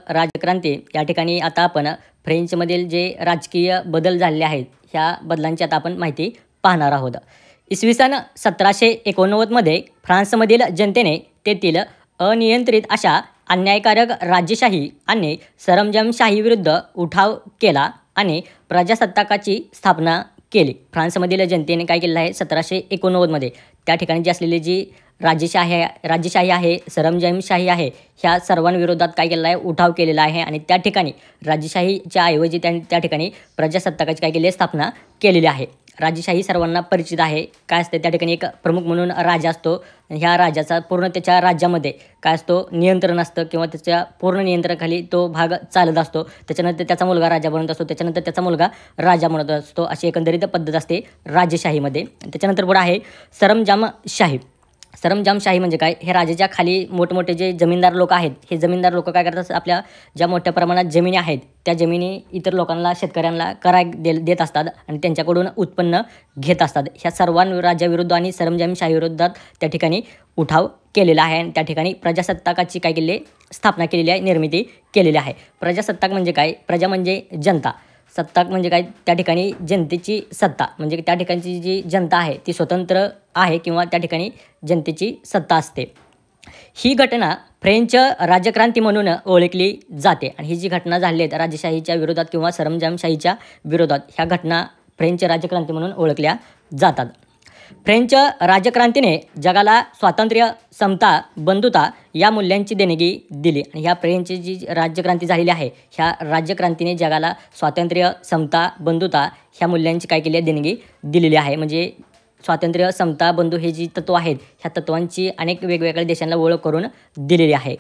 राजक्रांती या ठिकाणी आता आपण फ्रेंचमधील जे राजकीय बदल झालेले आहेत ह्या बदलांची आता आपण माहिती पाहणार आहोत. इसवी सन 1789मध्ये फ्रान्समधील जनतेने तेथील अनियंत्रित अशा अन्यायकारक राज्यशाही आणि सरंजामशाहीविरुद्ध उठाव केला आणि प्रजासत्ताकाची स्थापना केली. फ्रान्समधील जनतेने काय केलेलं आहे 1789मध्ये त्या ठिकाणी जी असलेली जी राज्यशाही आहे, सरंजामशाही आहे, ह्या सर्वांविरोधात काय केलेलं आहे उठाव केलेला आहे आणि त्या ठिकाणी राज्यशाहीच्या ऐवजी त्या ठिकाणी प्रजासत्ताकाची काय केली आहे स्थापना केलेली आहे. राजशाही सर्वांना परिचित आहे. काय असते त्या ठिकाणी एक प्रमुख म्हणून राजा असतो. ह्या राजाचा पूर्ण त्याच्या राज्यामध्ये काय असतो नियंत्रण असतं किंवा त्याच्या पूर्ण नियंत्रणाखाली तो भाग चालत असतो. त्याच्यानंतर त्याचा मुलगा राजा बनत असतो, त्याच्यानंतर त्याचा मुलगा राजा बनत असतो. अशी एकंदरीत पद्धत असते राजशाहीमध्ये. त्याच्यानंतर पुढे आहे सरंजामशाही. सरंजामशाही म्हणजे काय, हे राजाच्या खाली मोठमोठे जे जमीनदार लोक आहेत, हे जमीनदार लोक काय करतात आपल्या ज्या मोठ्या प्रमाणात जमिनी आहेत त्या जमिनी इतर लोकांना शेतकऱ्यांना देत असतात आणि त्यांच्याकडून उत्पन्न घेत असतात. ह्या सर्व राज्याविरुद्ध आणि सरंजामशाहीविरोधात त्या ठिकाणी उठाव केलेला आहे आणि त्या ठिकाणी प्रजासत्ताकाची काय केली स्थापना केलेली आहे, निर्मिती केलेली आहे. प्रजासत्ताक म्हणजे काय, प्रजा म्हणजे जनता, सत्ताक म्हणजे काय त्या ठिकाणी जनतेची सत्ता, म्हणजे त्या ठिकाणची जी जनता आहे ती स्वतंत्र आहे किंवा त्या ठिकाणी जनतेची सत्ता असते. ही घटना फ्रेंच राजक्रांती म्हणून ओळखली जाते आणि ही जी घटना झाली आहे राजशाहीच्या विरोधात किंवा सरंजामशाहीच्या विरोधात, ह्या घटना फ्रेंच राजक्रांती म्हणून ओळखल्या जातात. फ्रेंच राजक्रांतीने जगाला स्वातंत्र्य, समता, बंधुता या मूल्यांची देणगी दिली आणि ह्या फ्रेंच जी राज्यक्रांती झालेली आहे ह्या राज्यक्रांतीने जगाला स्वातंत्र्य, समता, बंधुता ह्या मूल्यांची काय केली आहे देणगी दिलेली आहे. म्हणजे स्वातंत्र्य, समता, बंधू हे जी तत्त्व आहेत ह्या तत्त्वांची अनेक वेगवेगळ्या देशांना ओळख करून दिलेली आहे.